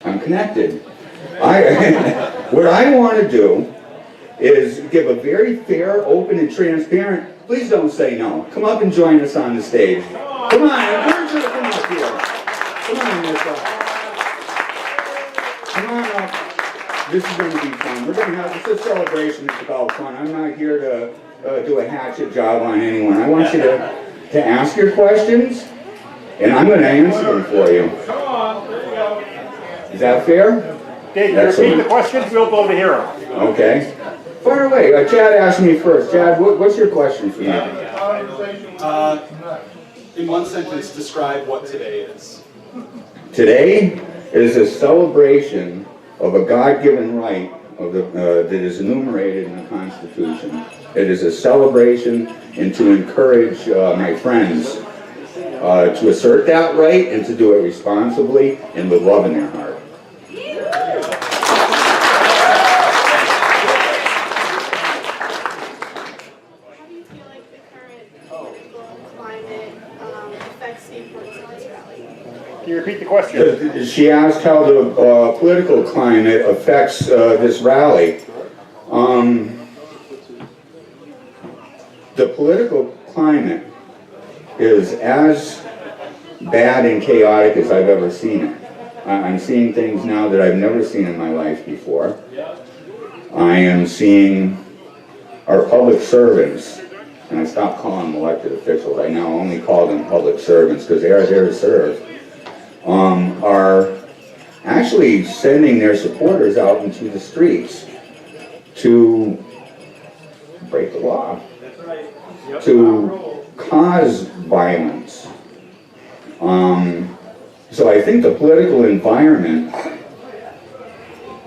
I'm connected. What I want to do is give a very fair, open, and transparent. Please don't say no. Come up and join us on the stage. Come on, I encourage you to come up here. Come on, Nissa. Come on up. This is going to be fun. We're going to have this a celebration. It's about fun. I'm not here to do a hatchet job on anyone. I want you to ask your questions, and I'm going to answer them for you. Is that fair? Dave, repeat the questions, we'll go to hear them. Okay. Fire away. Chad asked me first. Chad, what's your question for me? In one sentence, describe what today is. Today is a celebration of a God-given right that is enumerated in the Constitution. It is a celebration and to encourage my friends to assert that right and to do it responsibly and with love in their heart. Can you repeat the question? She asked how the political climate affects this rally. The political climate is as bad and chaotic as I've ever seen it. I'm seeing things now that I've never seen in my life before. I am seeing our public servants, and I stopped calling them elected officials. I now only call them public servants because they are there to serve. Are actually sending their supporters out into the streets to break the law, to cause violence. So I think the political environment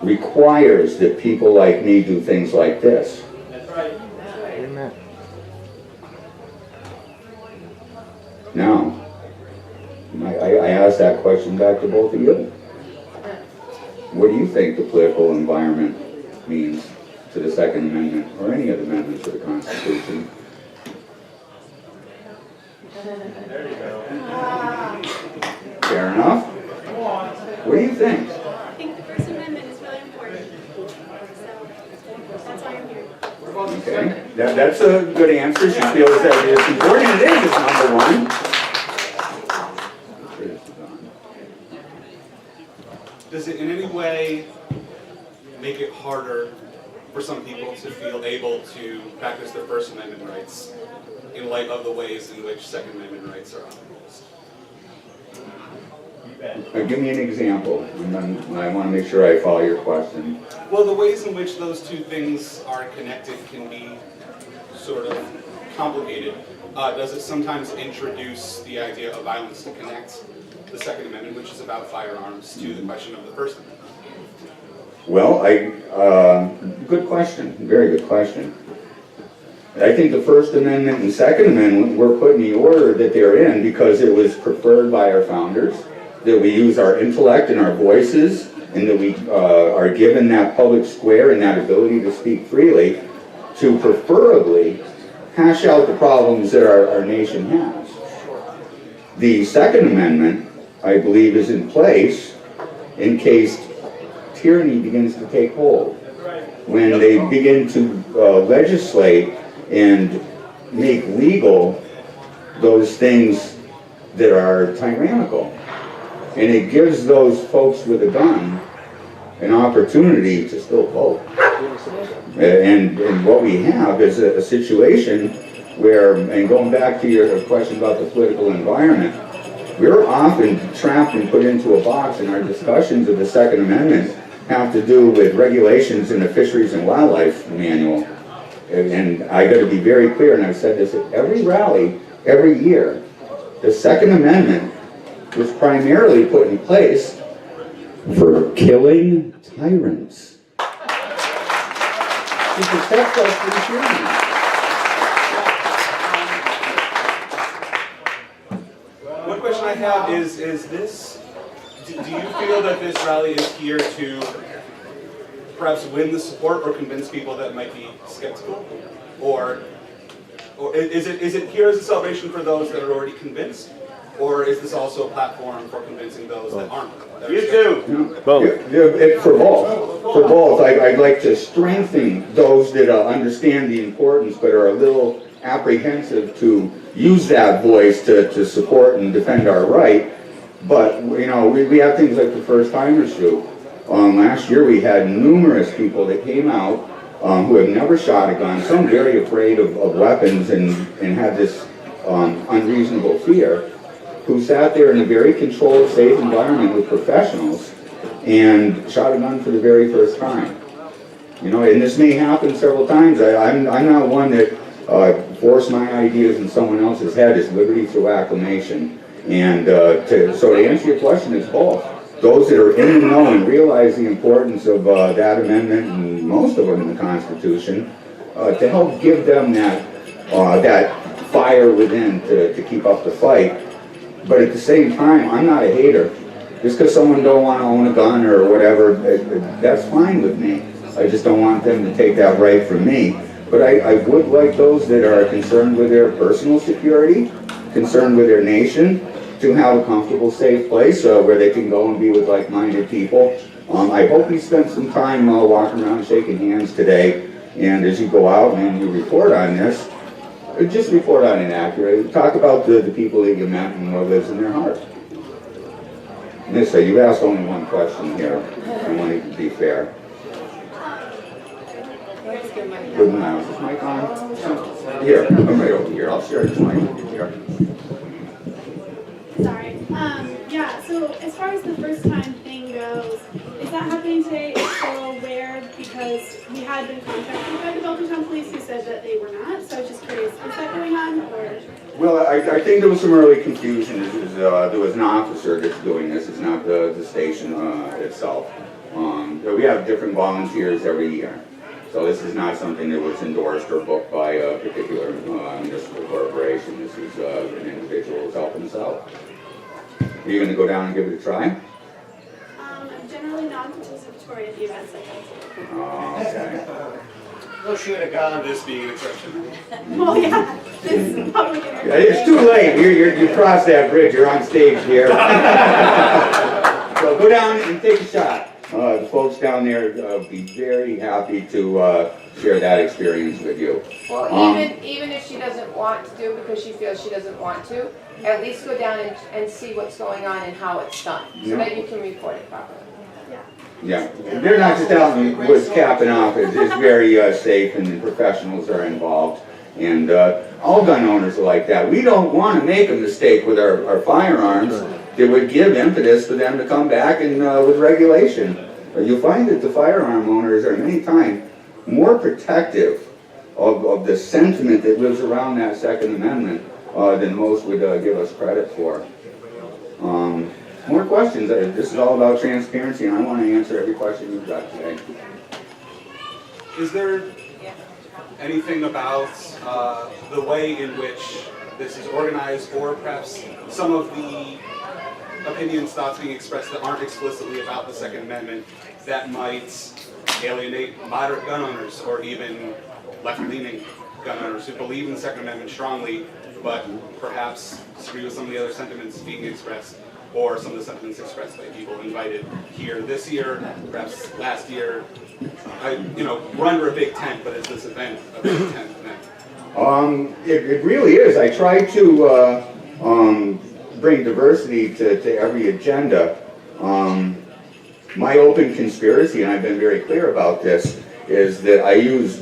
requires that people like me do things like this. Amen. Now, I asked that question back to both of you. What do you think the political environment means to the Second Amendment or any of the amendments to the Constitution? There you go. Fair enough. What do you think? I think the First Amendment is really important. So that's why I'm here. Okay, that's a good answer. She feels that it is important. It is, it's number one. Does it in any way make it harder for some people to feel able to practice their First Amendment rights in light of the ways in which Second Amendment rights are imposed? Give me an example, and then I want to make sure I follow your question. Well, the ways in which those two things are connected can be sort of complicated. Does it sometimes introduce the idea of violence to connect the Second Amendment, which is about firearms, to the question of the First Amendment? Well, good question, very good question. I think the First Amendment and Second Amendment were put in the order that they're in because it was preferred by our founders, that we use our intellect and our voices, and that we are given that public square and that ability to speak freely to preferably hash out the problems that our nation has. The Second Amendment, I believe, is in place in case tyranny begins to take hold. When they begin to legislate and make legal those things that are tyrannical. And it gives those folks with a gun an opportunity to still vote. And what we have is a situation where, and going back to your question about the political environment, we're often trapped and put into a box, and our discussions of the Second Amendment have to do with regulations in the Fisheries and Wildlife Manual. And I got to be very clear, and I've said this at every rally, every year, the Second Amendment was primarily put in place for killing tyrants. To protect us from tyranny. One question I have is this, do you feel that this rally is here to perhaps win the support or convince people that might be skeptical? Or is it here as a celebration for those that are already convinced? Or is this also a platform for convincing those that aren't? that are You skeptical? too. For both. For both. I'd like to strengthen those that understand the importance but are a little apprehensive to use that voice to support and defend our right. But, you know, we have things like the First Timers do. Last year we had numerous people that came out who have never shot a gun, some very afraid of weapons and had this unreasonable fear, who sat there in a very controlled, safe environment with professionals and shot a gun for the very first time. You know, and this may happen several times. I'm not one that force my ideas in someone else's head. Is liberty through acclamation. And so to answer your question, it's both. Those that are in the know and realize the importance of that amendment and most of them in the Constitution, to help give them that fire within to keep up the fight. But at the same time, I'm not a hater. Just because someone don't want to own a gun or whatever, that's fine with me. I just don't want them to take that right from me. But I would like those that are concerned with their personal security, concerned with their nation, to have a comfortable, safe place where they can go and be with like-minded people. I hope you spent some time walking around shaking hands today, and as you go out and you report on this, just report on it accurately. Talk about the people that you met and what lives in their heart. Nissa, you asked only one question here. I want to be fair. Good now. Is this mic on? Here, I'm right over here. I'll share this mic with you here. Sorry. Yeah, so as far as the first time thing goes, is that happening today? If so, where? Because we had been contacted by the Belchertown police who said that they were not, so I was just curious, is that going on, or? Well, I think there was some early confusion. There was an officer that's doing this. It's not the station itself. We have different volunteers every year. So this is not something that was endorsed or booked by a particular municipal corporation. This is an individual who's helping us out. Are you going to go down and give it a try? I'm generally non-participatory at the events like that. Oh, okay. Go shoot a gun. This being an exception. Well, yeah, this is public interview. It's too late. You crossed that bridge. You're on stage here. So go down and take a shot. The folks down there will be very happy to share that experience with you. Well, even if she doesn't want to do it because she feels she doesn't want to, at least go down and see what's going on and how it's done, so that you can report it properly. Yeah, they're not just out in the woods capping off. It's very safe, and the professionals are involved. And all gun owners are like that. We don't want to make a mistake with our firearms that would give impetus for them to come back and with regulation. You'll find that the firearm owners are many times more protective of the sentiment that lives around that Second Amendment than most would give us credit for. More questions. This is all about transparency, and I want to answer every question you've got today. Is there anything about the way in which this is organized, or perhaps some of the opinions, thoughts being expressed that aren't explicitly about the Second Amendment that might alienate moderate gun owners or even left-leaning gun owners who believe in the Second Amendment strongly, but perhaps disagree with some of the other sentiments being expressed, or some of the sentiments expressed by people invited here this year, perhaps last year? We're under a big tent, but is this event a big tent event? It really is. I try to bring diversity to every agenda. My open conspiracy, and I've been very clear about this, is that I use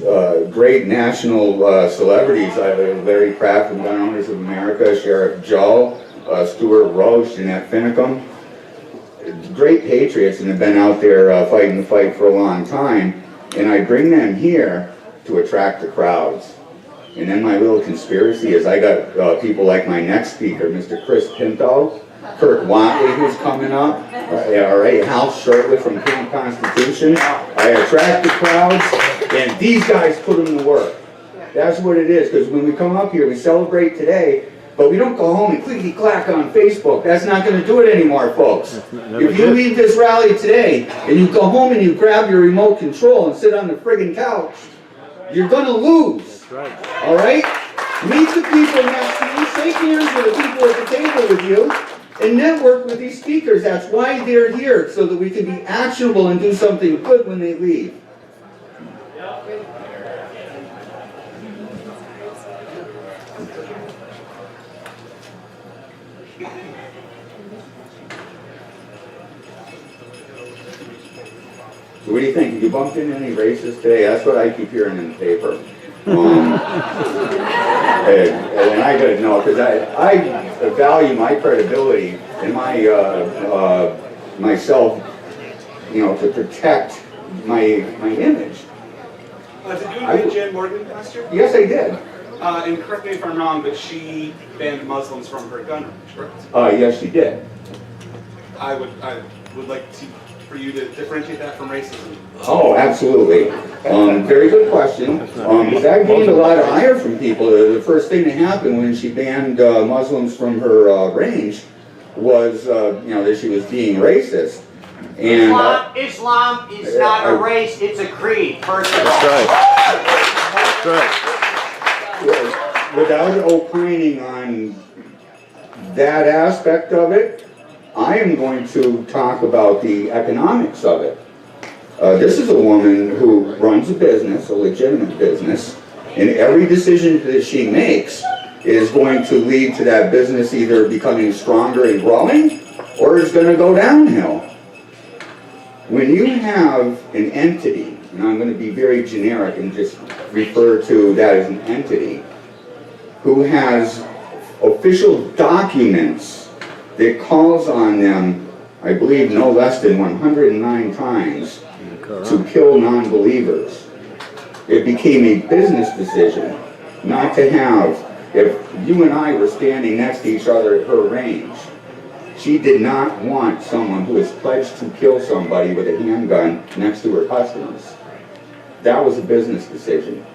great national celebrities. Larry Kraft from Gun Owners of America, Sheriff Joe, Stuart Roche, Jeanette Finicum. Great patriots and have been out there fighting the fight for a long time. And I bring them here to attract the crowds. And then my little conspiracy is I got people like my next speaker, Mr. Chris Pinto, Kirk Watley, who's coming up, all right, Hal Shirtley from Camp Constitution. I attract the crowds, and these guys put them to work. That's what it is, because when we come up here, we celebrate today, but we don't go home and clickety-clack on Facebook. That's not going to do it anymore, folks. If you leave this rally today, and you go home and you grab your remote control and sit on the friggin' couch, you're going to lose. All right? Meet the people next to you, shake hands with the people at the table with you, and network with these speakers. That's why they're here, so that we can be actionable and do something good when they leave. So what do you think? Have you bumped into any racists today? That's what I keep hearing in the paper. And I gotta know, because I value my credibility and my myself, to protect my image. Did you invite Jan Morgan last year? Yes, I did. And correct me if I'm wrong, but she banned Muslims from her gun range, correct? Yes, she did. I would like for you to differentiate that from racism. Oh, absolutely. Very good question. Because I gained a lot of ire from people. The first thing that happened when she banned Muslims from her range was, that she was being racist. And Islam is not a race; it's a creed. First of all. That's right. without opining on that aspect of it, I am going to talk about the economics of it. This is a woman who runs a business, a legitimate business, and every decision that she makes is going to lead to that business either becoming stronger and growing, or is going to go downhill. When you have an entity, and I'm going to be very generic and just refer to that as an entity, who has official documents that calls on them, I believe no less than 109 times, to kill non-believers. It became a business decision not to have, if you and I were standing next to each other at her range, she did not want someone who is pledged to kill somebody with a handgun next to her customers. That was a business decision.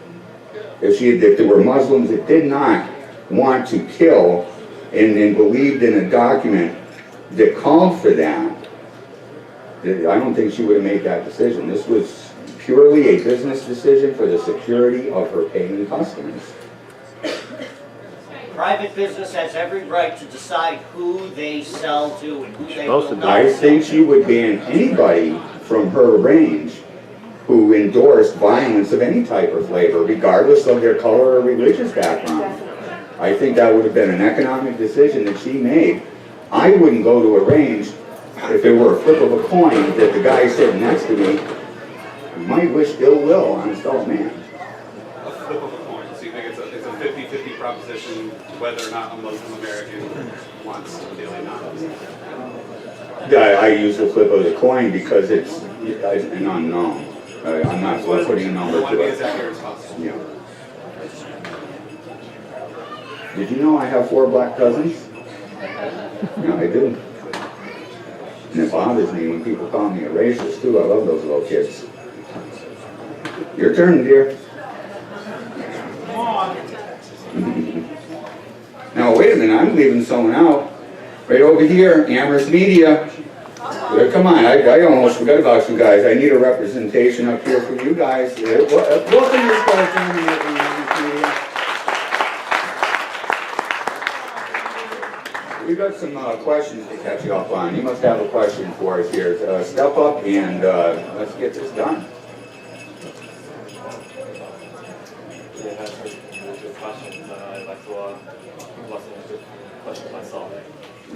If there were Muslims that did not want to kill and believed in a document that called for that, I don't think she would have made that decision. This was purely a business decision for the security of her paying customers. Private business has every right to decide who they sell to and who they Supposed will to not. I think she would ban anybody from her range who endorsed violence of any type or flavor, regardless of their color or religious background. I think that would have been an economic decision that she made. I wouldn't go to a range if it were a flip of a coin that the guy sitting next to me might wish ill will on his fellow man. A flip of a coin. So you think it's a 50-50 proposition whether or not a Muslim American wants to kill a non-Muslim? I use the flip of the coin because it's an unknown. I'm not putting a number I want to to be as it. accurate as possible. Yeah. Did you know I have 4 black cousins? Yeah, I do. And it bothers me when people call me a racist too. I love those little kids. Your turn, dear. Now wait a minute, I'm leaving someone out. Right over here, Amherst Media. Come on, I almost forgot about you guys. I need a representation up here for you guys. Welcome to Sportsman and Amherst Media. We've got some questions to catch you up on. You must have a question for us here. Step up and let's get this done. Yeah, that's a good question. I'd like to listen to the question myself.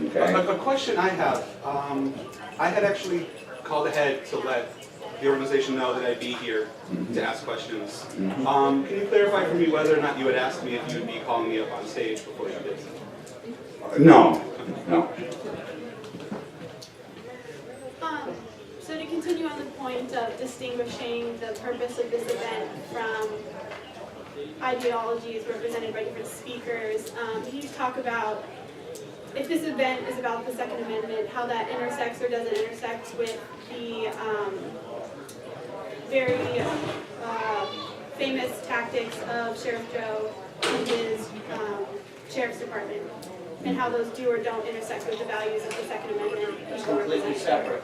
Okay. A question I have, I had actually called ahead to let the organization know that I'd be here to ask questions. Can you clarify for me whether or not you had asked me if you would be calling me up on stage before you did so? No. So to continue on the point of distinguishing the purpose of this event from ideologies represented by different speakers, can you talk about if this event is about the Second Amendment, how that intersects or doesn't intersect with the very famous tactics of Sheriff Joe and his Sheriff's Department, and how those do or don't intersect with the values of the Second Amendment? It's completely separate.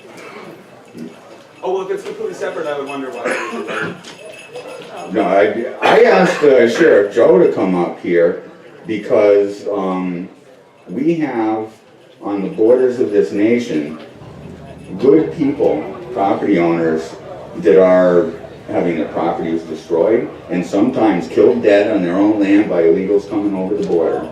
Oh, well, if it's completely separate, I would wonder why. No, I asked Sheriff Joe to come up here because we have on the borders of this nation good people, property owners, that are having their properties destroyed and sometimes killed dead on their own land by illegals coming over the border.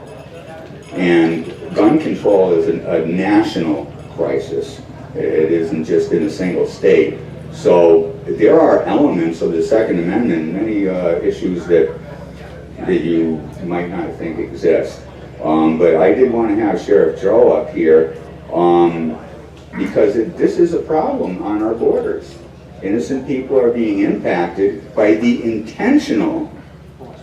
And gun control is a national crisis. It isn't just in a single state. So there are elements of the Second Amendment, many issues that you might not think exist. But I did want to have Sheriff Joe up here because this is a problem on our borders. Innocent people are being impacted by the intentional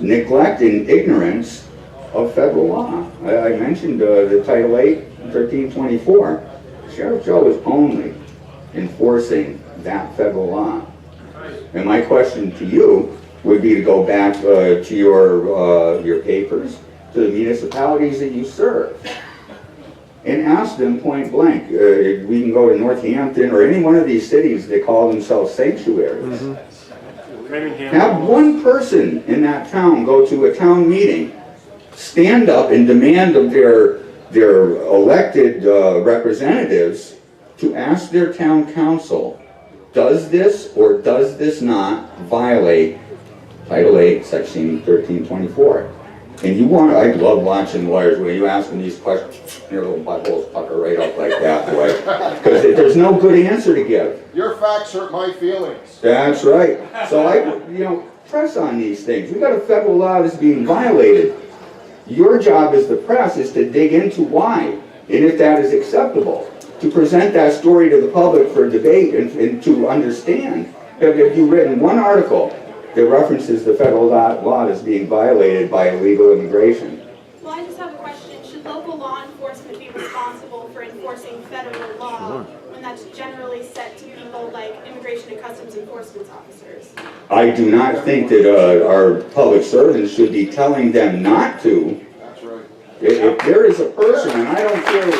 neglect and ignorance of federal law. I mentioned the Title 8, 1324. Sheriff Joe is only enforcing that federal law. And my question to you would be to go back to your papers, to the municipalities that you serve, and ask them point blank. We can go to Northampton or any one of these cities that call themselves sanctuaries. Have one person in that town go to a town meeting, stand up and demand of their elected representatives to ask their town council, does this or does this not violate Title 8, Section 1324? And I love watching lawyers when you ask them these questions, your little buttholes pucker right up like that, boy. Because there's no good answer to give. Your facts hurt my feelings. That's right. So press on these things. We got a federal law that's being violated. Your job as the press is to dig into why, and if that is acceptable, to present that story to the public for debate and to understand. Have you written one article that references the federal law that's being violated by illegal immigration? Well, I just have a question. Should local law enforcement be responsible for enforcing federal law when that's generally set to people like Immigration and Customs Enforcement officers? I do not think that our public servants should be telling them not to. That's right. If there is a person, and I don't care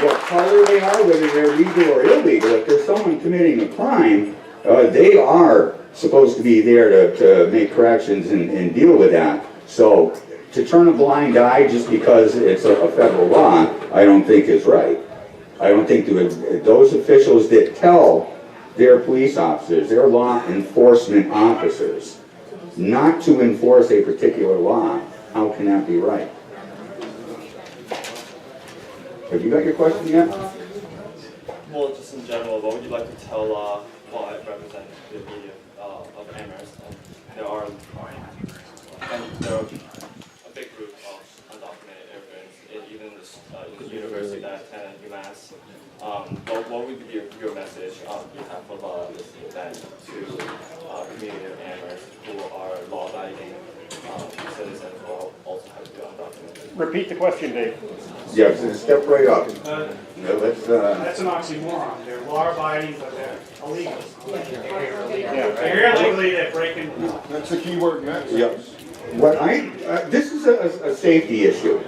what color they are, whether they're legal or illegal, if there's someone committing a crime, they are supposed to be there to make corrections and deal with that. So to turn a blind eye just because it's a federal law, I don't think is right. I don't think those officials that tell their police officers, their law enforcement officers, not to enforce a particular law, how can that be right? Have you got your question yet? Well, just in general, what would you like to tell I represent the media of Amherst? There are a big group of undocumented immigrants, even in the university that attend UMass. What would be your message on behalf of this event to community of Amherst who are law-abiding citizens who also have to be undocumented? Repeat the question, Dave. Yes, step right up. That's an oxymoron. They're law-abiding, but they're illegal. Yeah. Illegally, they're breaking. That's the key word next. Yep. This is a safety issue.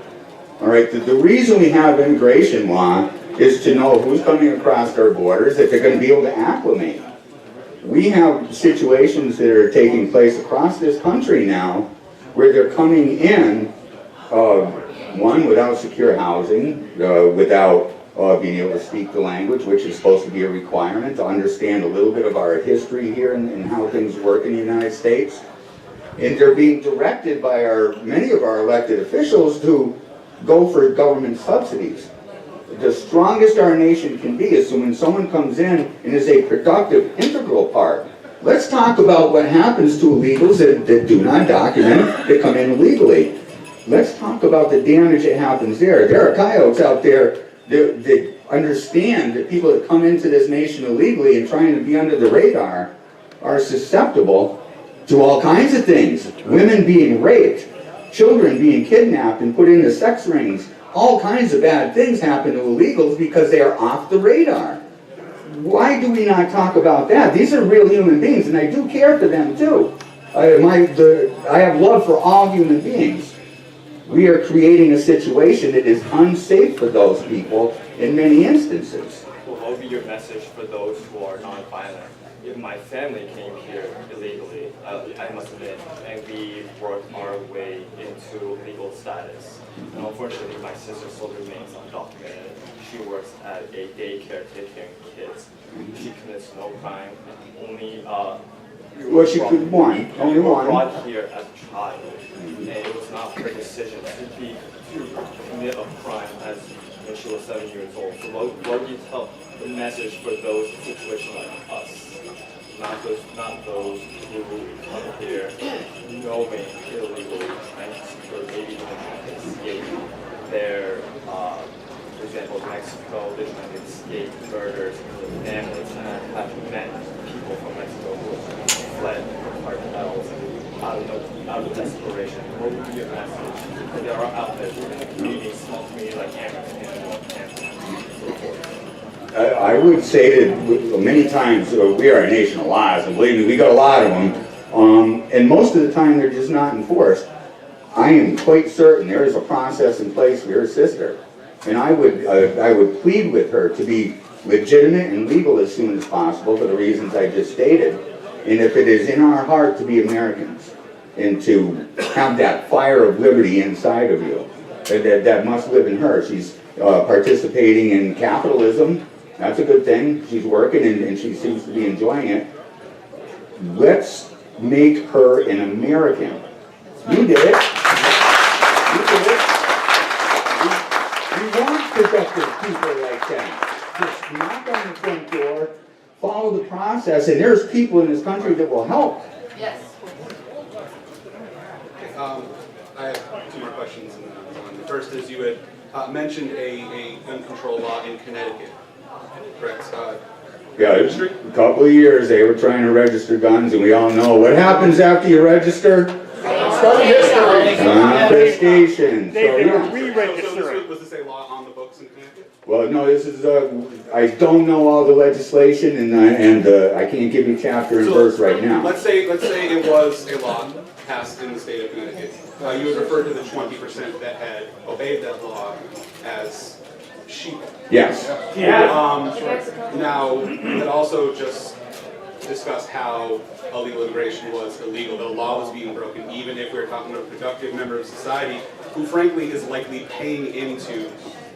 All right. The reason we have immigration law is to know who's coming across our borders, if they're going to be able to acclimate. We have situations that are taking place across this country now where they're coming in, one, without secure housing, without being able to speak the language, which is supposed to be a requirement to understand a little bit of our history here and how things work in the United States. And they're being directed by many of our elected officials to go for government subsidies. The strongest our nation can be is when someone comes in and is a productive, integral part. Let's talk about what happens to illegals that do not document, that come in illegally. Let's talk about the damage that happens there. There are coyotes out there that understand that people that come into this nation illegally and trying to be under the radar are susceptible to all kinds of things. Women being raped, children being kidnapped and put into sex rings. All kinds of bad things happen to illegals because they are off the radar. Why do we not talk about that? These are real human beings, and I do care for them too. I have love for all human beings. We are creating a situation that is unsafe for those people in many instances. Well, what would be your message for those who are non-violent? if my family came here illegally, I must admit, and we worked our way into legal status. And unfortunately, my sister still remains undocumented. She works at a daycare taking kids. She commits no crime. Only Well, she could one, only we were one. brought here as a child, and it was not her decision to commit a crime as when she was 7 years old. So what do you tell the message for those situations like us, not those who come here knowing illegally, trying to secure, maybe even trying to escape their, for example, Mexico, they're trying to escape murders in their families, and I have met people from Mexico who have fled from cartels out of desperation. What would be your message? Because there are out there, even in the community, small community like Americanists, and so forth. I would say that many times we are a nation of laws, and believe me, we got a lot of them, and most of the time they're just not enforced. I am quite certain there is a process in place for your sister, and I would plead with her to be legitimate and legal as soon as possible for the reasons I just stated. And if it is in our heart to be Americans and to have that fire of liberty inside of you, that must live in her. She's participating in capitalism. That's a good thing. She's working and she seems to be enjoying it. Let's make her an American. You did it. You did it. We want productive people like that. Just knock on the front door, follow the process, and there's people in this country that will help. Yes. I have two more questions. The first is you had mentioned a gun control law in Connecticut, correct? Yeah, it was a couple of years they were trying to register guns, and we all know what happens after you register. Confiscation. So, They were yeah. re-registering. Was this a law on the books in Connecticut? Well, no, this is, I don't know all the legislation, and I can't give you chapter and verse right now. Let's say it was a law passed in the state of Connecticut. You would refer to the 20% that had obeyed that law as sheep. Yes. Now, we had also just discussed how illegal immigration was illegal. The law was being broken, even if we're talking about a productive member of society who, frankly, is likely paying into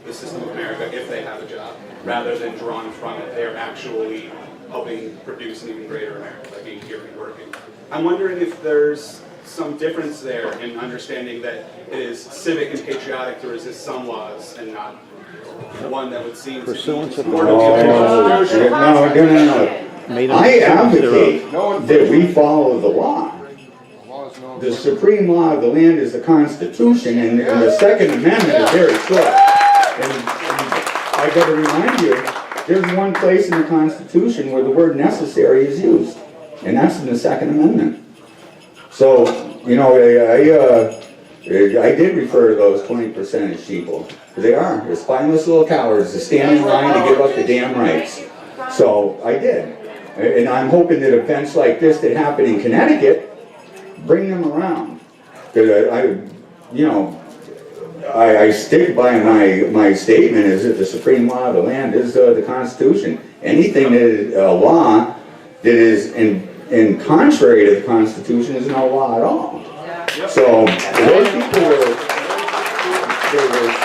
the system of America if they have a job, rather than drawn from it. They're actually helping produce an even greater America by being here and working. I'm wondering if there's some difference there in understanding that it is civic and patriotic to resist some laws and not one that would seem to be supportive of the No. I advocate that we follow the law. The supreme law of the land is the Constitution, and the Second Amendment is very short. And I got to remind you, there's one place in the Constitution where the word necessary is used, and that's in the Second Amendment. So, you know, I did refer to those 20% as sheeple. They are. They're spineless little cowards that stand in line to give up the damn rights. So I did. And I'm hoping that events like this that happen in Connecticut bring them around. Because I stick by my statement is that the supreme law of the land is the Constitution. Anything that is a law that is in contrary to the Constitution is no law at all. So those people were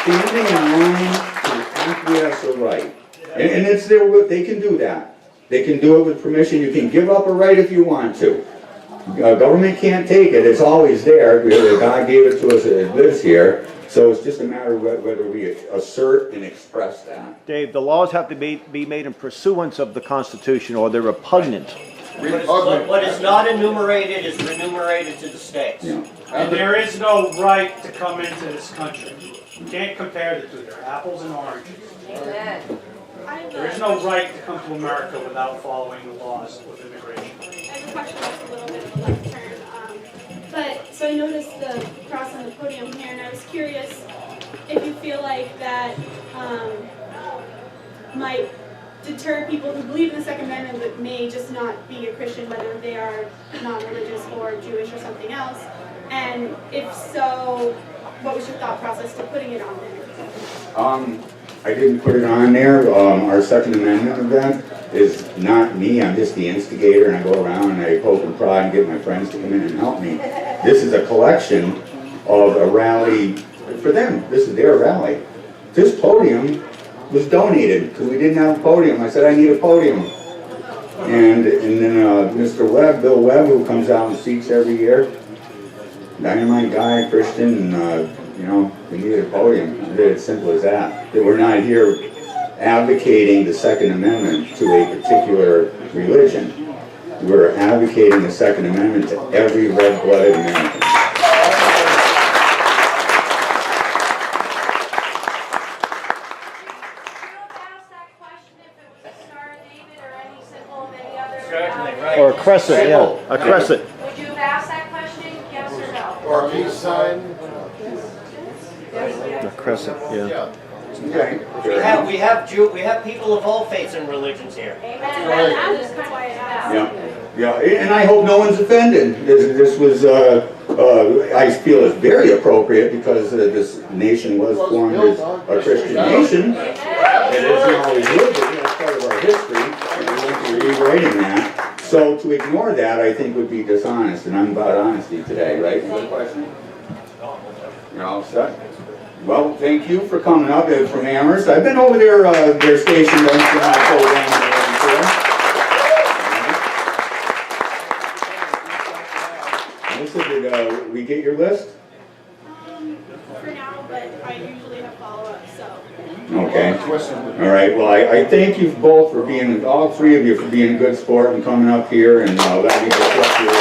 standing in line to acquiesce a right. And it's they can do that. They can do it with permission. You can give up a right if you want to. Government can't take it. It's always there. God gave it to us. It lives here. So it's just a matter of whether we assert and express that. Dave, the laws have to be made in pursuance of the Constitution, or they're repugnant. What is not enumerated is remunerated to the states. Yeah. And there is no right to come into this country. You can't compare the two. They're apples and oranges. Amen. There is no right to come to America without following the laws of immigration. I have a question that's a little bit of a left turn. So I noticed the cross on the podium here, and I was curious if you feel like that might deter people who believe in the Second Amendment but may just not be a Christian, whether they are non-religious or Jewish or something else. And if so, what was your thought process to putting it on there? I didn't put it on there. Our Second Amendment event is not me, I'm just the instigator, and I go around and I poke and prod and get my friends to come in and help me. This is a collection of a rally for them. This is their rally. This podium was donated because we didn't have a podium. I said, I need a podium. And then Mr. Webb, Bill Webb, who comes out and speaks every year, dynamite guy, Christian, you know, we needed a podium. It's simple as that. That we're not here advocating the Second Amendment to a particular religion. We're advocating the Second Amendment to every red-blooded American. Or a crescent, yeah, a crescent. Would you have asked that question, yes or no? Or a peace sign. A crescent, yeah. Okay. We have people of all faiths and religions here. Amen. Right. I'm just kind of why I asked. Yeah, and I hope no one's offended. This was, I feel is very appropriate because this nation was formed as a Christian nation. It isn't always lived, but that's part of our history, and we won't be rewriting that. So to ignore that, I think would be dishonest, and I'm about honesty today, right? Any question? You're all set? Well, thank you for coming up from Amherst. I've been over there, their station, Melissa, did we get your list? For now, but I usually have follow-up, so. Okay. All right, well, I thank you both for being, all three of you for being a good sport and coming up here and letting me disrupt your